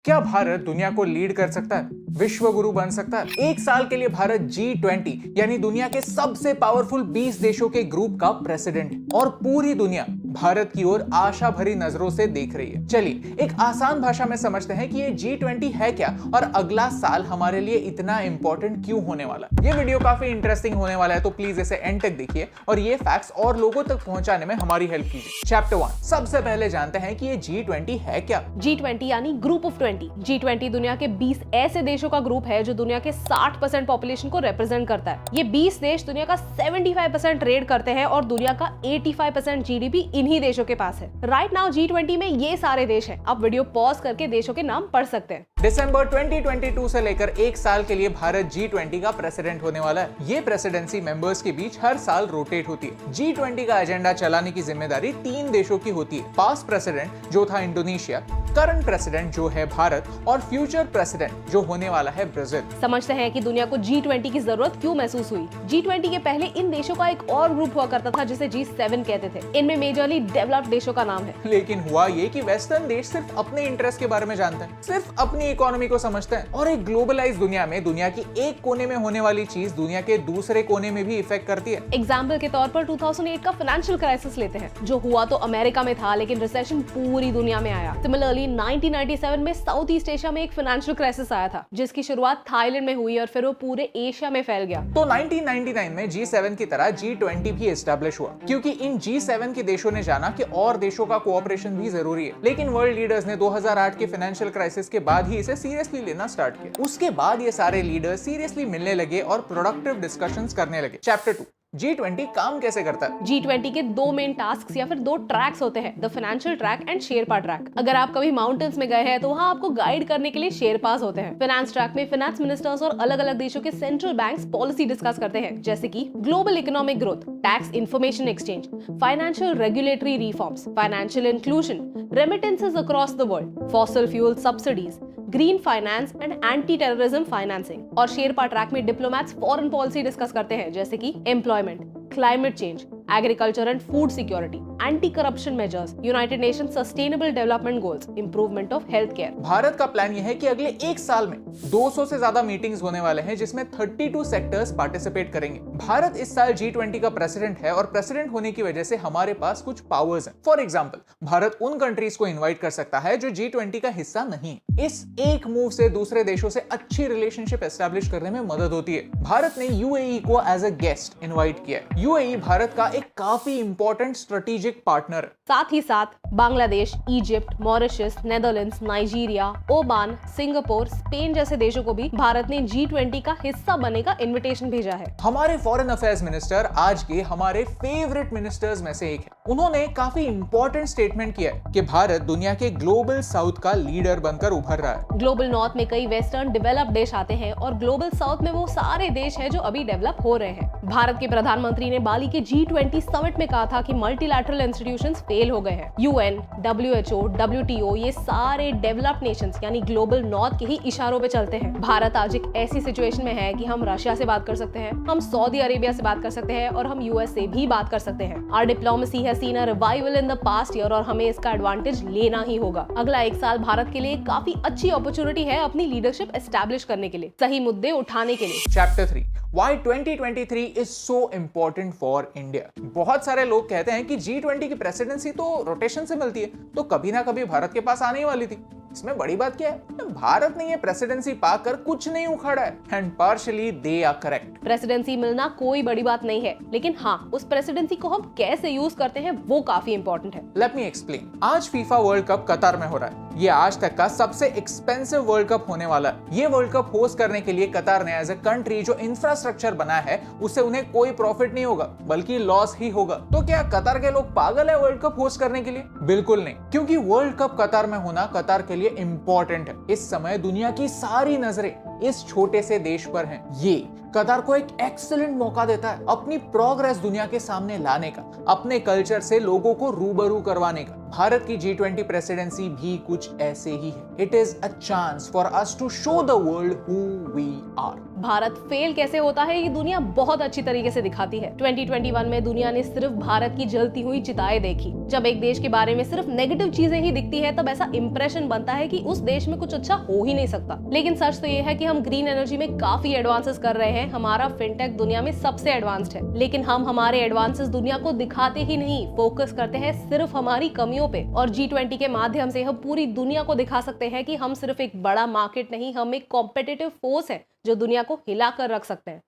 क्या भारत दुनिया को लीड कर सकता है, विश्व गुरु बन सकता है? एक साल के लिए भारत G20 यानी दुनिया के सबसे पावरफुल 20 देशों के ग्रुप का प्रेसिडेंट है और पूरी दुनिया भारत की ओर आशा भरी नजरों से देख रही है। चलिए एक आसान भाषा में समझते हैं कि ये G20 है क्या और अगला साल हमारे लिए इतना इंपॉर्टेंट क्यों होने वाला है। ये वीडियो काफी इंटरेस्टिंग होने वाला है, तो प्लीज इसे एंड तक देखिए और ये फैक्ट्स और लोगों तक पहुंचाने में हमारी हेल्प कीजिए। चैप्टर 1, सबसे पहले जानते हैं कि ये G20 है क्या। G20 यानी ग्रुप ऑफ 20। G20 दुनिया के 20 ऐसे देशों का ग्रुप है जो दुनिया के 60% पॉपुलेशन को रिप्रेजेंट करता है। ये 20 देश दुनिया का 75% ट्रेड करते हैं और दुनिया का 85% जीडीपी इन्हीं देशों के पास है। राइट नाउ G20 में ये सारे देश हैं। आप वीडियो पॉज करके देशों के नाम पढ़ सकते हैं। दिसंबर 2022 से लेकर एक साल के लिए भारत G20 का प्रेसिडेंट होने वाला है। ये प्रेसिडेंसी मेंबर्स के बीच हर साल रोटेट होती है। G20 का एजेंडा चलाने की जिम्मेदारी 3 देशों की होती है। पास्ट प्रेसिडेंट जो था इंडोनेशिया, करंट प्रेसिडेंट जो है भारत और फ्यूचर प्रेसिडेंट जो होने वाला है ब्राजील। समझते हैं कि दुनिया को G20 की जरूरत क्यों महसूस हुई। G20 के पहले इन देशों का एक और ग्रुप हुआ करता था जिसे G7 कहते थे। इनमें मेजरली डेवलप्ड देशों का नाम है। लेकिन हुआ ये कि वेस्टर्न देश सिर्फ अपने इंटरेस्ट के बारे में जानते हैं, सिर्फ अपनी इकोनॉमी को समझते हैं और एक ग्लोबलाइज दुनिया में दुनिया की एक कोने में होने वाली चीज दुनिया के दूसरे कोने में भी इफेक्ट करती है। एग्जाम्पल के तौर पर 2008 का फाइनेंशियल क्राइसिस लेते हैं। जो हुआ तो अमेरिका में था, लेकिन रिसेशन पूरी दुनिया में आया। सिमिलरली 1997 में साउथ ईस्ट एशिया में एक फाइनेंशियल क्राइसिस आया था जिसकी शुरुआत थाईलैंड में हुई और फिर वो पूरे एशिया में फैल गया। तो 1999 में G7 की तरह G20 भी एस्टेब्लिश हुआ क्योंकि इन G7 के देशों ने जाना कि और देशों का कोऑपरेशन भी जरूरी है। लेकिन वर्ल्ड लीडर्स ने 2008 के फाइनेंशियल क्राइसिस के बाद ही इसे सीरियसली लेना स्टार्ट किया। उसके बाद ये सारे लीडर्स सीरियसली मिलने लगे और प्रोडक्टिव डिस्कशंस करने लगे। चैप्टर 2, G20 काम कैसे करता है? G20 के 2 मेन टास्क या फिर 2 ट्रैक्स होते हैं, the financial track and Sherpa track. अगर आप कभी माउंटेन्स में गए हैं तो वहाँ आपको गाइड करने के लिए शेरपास होते हैं। फाइनेंस ट्रैक में फाइनेंस मिनिस्टर्स और अलग अलग देशों के सेंट्रल बैंक्स पॉलिसी डिस्कस करते हैं, जैसे कि global economic growth, tax information exchange, financial regulatory reforms, financial inclusion, remittances across the world, fossil fuel subsidies, green finance and anti terrorism financing. और शेरपा ट्रैक में डिप्लोमैट्स फॉरेन पॉलिसी डिस्कस करते हैं, जैसे कि employment, climate change, agriculture and food security, anti corruption measures, United nation sustainable development goals, improvement of health care. Bharat का plan यह है कि अगले एक साल में 200 से ज्यादा मीटिंग्स होने वाले हैं जिसमें 32 सेक्टर्स पार्टिसिपेट करेंगे। भारत इस साल G20 का प्रेसिडेंट है और प्रेसिडेंट होने की वजह से हमारे पास कुछ पावर्स हैं। फॉर एग्जांपल, भारत उन कंट्रीज को इनवाइट कर सकता है जो G20 का हिस्सा नहीं है। इस एक मूव से दूसरे देशों से अच्छी रिलेशनशिप एस्टैब्लिश करने में मदद होती है। भारत ने UAE को एज अ गेस्ट इनवाइट किया है। UAE भारत का एक काफी इंपॉर्टेंट स्ट्रेटेजिक पार्टनर है। साथ ही साथ Bangladesh, Egypt, Mauritius, Netherlands, Nigeria, Oman, Singapore, Spain जैसे देशों को भी भारत ने G20 का हिस्सा बनने का इनविटेशन भेजा है। हमारे फॉरेन अफेयर्स मिनिस्टर आज के हमारे फेवरेट मिनिस्टर्स में से एक है। उन्होंने काफी इंपॉर्टेंट स्टेटमेंट किया है कि भारत दुनिया के ग्लोबल साउथ का लीडर बनकर उभर रहा है। ग्लोबल नॉर्थ में कई वेस्टर्न डेवलप्ड देश आते हैं और ग्लोबल साउथ में वो सारे देश हैं जो अभी डेवलप हो रहे हैं। भारत के प्रधानमंत्री ने बाली के G20 समिट में कहा था कि मल्टीलैटरल इंस्टीट्यूशंस फेल हो गए हैं। UN, WHO, WTO ये सारे डेवलप्ड नेशंस यानी ग्लोबल नॉर्थ के ही इशारों पे चलते हैं। भारत आज एक ऐसी सिचुएशन में है कि हम रशिया से बात कर सकते हैं, हम सऊदी अरेबिया से बात कर सकते हैं और हम US से भी बात कर सकते हैं। Our diplomacy has seen a revival in the past year और हमें इसका एडवांटेज लेना ही होगा। अगला एक साल भारत के लिए काफी अच्छी अपॉर्चुनिटी है अपनी लीडरशिप एस्टैब्लिश करने के लिए, सही मुद्दे उठाने के लिए। Chapter 3, Why 2023 is so important for India? बहुत सारे लोग कहते हैं कि G20 की प्रेसिडेंसी तो रोटेशन से मिलती है, तो कभी ना कभी भारत के पास आने ही वाली थी। इसमें बड़ी बात क्या है? भारत ने ये प्रेसिडेंसी पाकर कुछ नहीं उखाड़ा है and partially they are correct. Presidency मिलना कोई बड़ी बात नहीं है, लेकिन हाँ, उस प्रेसिडेंसी को हम कैसे यूज करते हैं वो काफी इंपॉर्टेंट है। Let me explain. आज फीफा वर्ल्ड कप कतार में हो रहा है। ये आज तक का सबसे एक्सपेंसिव वर्ल्ड कप होने वाला है। ये वर्ल्ड कप होस्ट करने के लिए कतार ने एज अ कंट्री जो इंफ्रास्ट्रक्चर बनाया है उससे उन्हें कोई प्रॉफिट नहीं होगा बल्कि लॉस ही होगा। तो क्या कतार के लोग पागल है वर्ल्ड कप होस्ट करने के लिए? बिल्कुल नहीं, क्योंकि वर्ल्ड कप कतार में होना कतार के लिए इंपॉर्टेंट है। इस समय दुनिया की सारी नजरें इस छोटे से देश पर हैं। ये कतार को एक एक्सीलेंट मौका देता है अपनी प्रोग्रेस दुनिया के सामने लाने का, अपने कल्चर से लोगों को रूबरू करवाने का। भारत की G20 प्रेसिडेंसी भी कुछ ऐसे ही है। It is a chance for us to show the world who we are. Bharat fail कैसे होता है ये दुनिया बहुत अच्छी तरीके से दिखाती है। 2021 में दुनिया ने सिर्फ भारत की जलती हुई चिताएं देखी। जब एक देश के बारे में सिर्फ नेगेटिव चीजें ही दिखती है तब ऐसा इंप्रेशन बनता है कि उस देश में कुछ अच्छा हो ही नहीं सकता। लेकिन सच तो ये है कि हम ग्रीन एनर्जी में काफी एडवांसेस कर रहे हैं। हमारा फिनटेक दुनिया में सबसे एडवांस्ड है, लेकिन हम हमारे एडवांसेस दुनिया को दिखाते ही नहीं, फोकस करते हैं सिर्फ हमारी कमियों पे। और G20 के माध्यम से हम पूरी दुनिया को दिखा सकते हैं कि हम सिर्फ एक बड़ा मार्केट नहीं, हम एक कॉम्पिटिटिव फोर्स है जो दुनिया को हिला कर रख सकते हैं।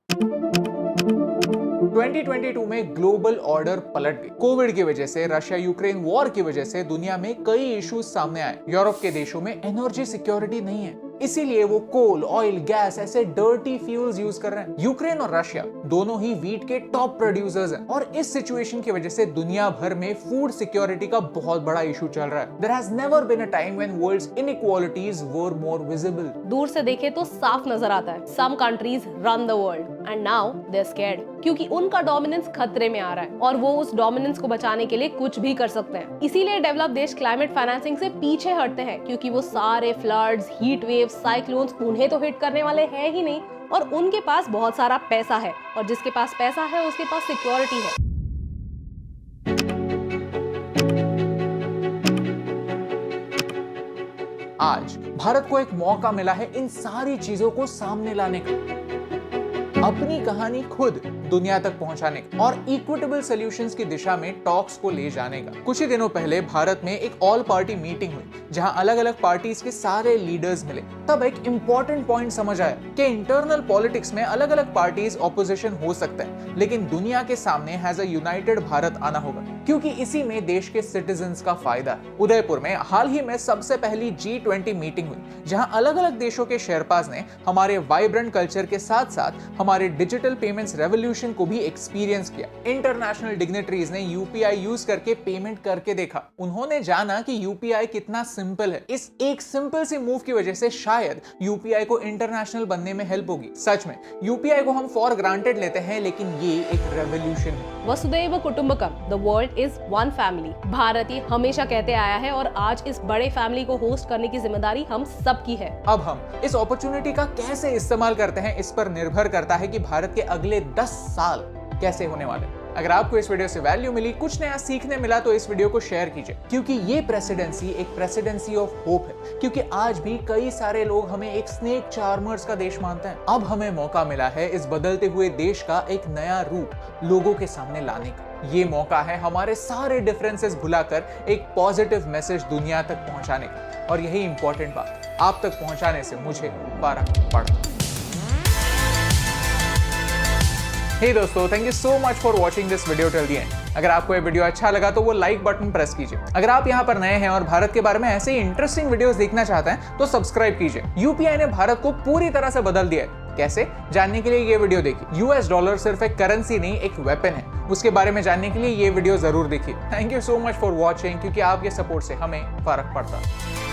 2022 में ग्लोबल ऑर्डर पलट गई। कोविड की वजह से, रशिया यूक्रेन वॉर की वजह से दुनिया में कई इश्यूज सामने आए। यूरोप के देशों में एनर्जी सिक्योरिटी नहीं है, इसीलिए वो कोल, ऑयल, गैस ऐसे डर्टी फ्यूल्स यूज कर रहे हैं। यूक्रेन और रशिया दोनों ही व्हीट के टॉप प्रोड्यूसर्स हैं और इस सिचुएशन की वजह से दुनिया भर में फूड सिक्योरिटी का बहुत बड़ा इशू चल रहा है। There has never been a time when world's inequalities were more visible. दूर से देखे तो साफ नजर आता है, some countries run the world and now they're scared, क्योंकि उनका डोमिनेंस खतरे में आ रहा है और वो उस डोमिनेंस को बचाने के लिए कुछ भी कर सकते हैं। इसीलिए डेवलप देश क्लाइमेट फाइनेंसिंग से पीछे हटते हैं, क्योंकि वो सारे फ्लड्स, हीट वेव्स, साइक्लोन्स उन्हें तो हिट करने वाले हैं ही नहीं, और उनके पास बहुत सारा पैसा है, और जिसके पास पैसा है उसके पास सिक्योरिटी है। आज भारत को एक मौका मिला है इन सारी चीजों को सामने लाने का, अपनी कहानी खुद दुनिया तक पहुंचाने का और इक्विटेबल सॉल्यूशंस की दिशा में टॉक्स को ले जाने का। कुछ ही दिनों पहले भारत में एक ऑल पार्टी मीटिंग हुई जहां अलग अलग पार्टीज के सारे लीडर्स मिले। तब एक इंपॉर्टेंट पॉइंट समझ आया कि इंटरनल पॉलिटिक्स में अलग अलग पार्टीज ऑपोजिशन हो सकता है, लेकिन दुनिया के सामने हैज अ यूनाइटेड भारत आना होगा, क्योंकि इसी में देश के सिटीजन्स का फायदा है। उदयपुर में हाल ही में सबसे पहली G20 मीटिंग हुई जहां अलग अलग देशों के शेरपाज ने हमारे वाइब्रेंट कल्चर के साथ साथ हमारे डिजिटल पेमेंट्स रेवोल्यूशन को भी एक्सपीरियंस किया। इंटरनेशनल डिग्निटरीज ने यूपीआई यूज करके पेमेंट करके देखा। उन्होंने जाना कि यूपीआई कितना सिंपल है। इस एक सिंपल सी मूव की वजह से शायद यूपीआई को इंटरनेशनल बनने में हेल्प होगी। सच में यूपीआई को हम फॉर ग्रांटेड लेते हैं, लेकिन ये एक रेवोल्यूशन है। वसुधैव कुटुंबकम, the world is one family. Bharat ये हमेशा कहते आया है और आज इस बड़े फैमिली को होस्ट करने की जिम्मेदारी हम सबकी है। अब हम इस अपॉर्चुनिटी का कैसे इस्तेमाल करते हैं, इस पर निर्भर करता है कि भारत के अगले 10 साल कैसे होने वाले। अगर आपको इस वीडियो से वैल्यू मिली, कुछ नया सीखने मिला, तो इस वीडियो को शेयर कीजिए, क्योंकि ये प्रेसिडेंसी एक प्रेसिडेंसी ऑफ होप है। क्योंकि आज भी कई सारे लोग हमें एक स्नेक चार्मर्स का देश मानते हैं। अब हमें मौका मिला है इस बदलते हुए देश का एक नया रूप लोगों के सामने लाने का। ये मौका है हमारे सारे डिफरेंसेस भुलाकर एक पॉजिटिव मैसेज दुनिया तक पहुंचाने का, और यही इंपॉर्टेंट बात, आप तक पहुंचाने से मुझे फर्क पड़ता है। हे दोस्तों, thank you so much for watching this video till the end. अगर आपको ये वीडियो अच्छा लगा तो वो लाइक बटन प्रेस कीजिए। अगर आप यहाँ पर नए हैं और भारत के बारे में ऐसे ही इंटरेस्टिंग वीडियोस देखना चाहते हैं तो सब्सक्राइब कीजिए। यूपीआई ने भारत को पूरी तरह से बदल दिया है। कैसे जानने के लिए ये वीडियो देखिए। यूएस डॉलर सिर्फ एक करेंसी नहीं, एक वेपन है। उसके बारे में जानने के लिए ये वीडियो जरूर देखिए। Thank you so much for watching, क्योंकि आपके सपोर्ट से हमें फर्क पड़ता है।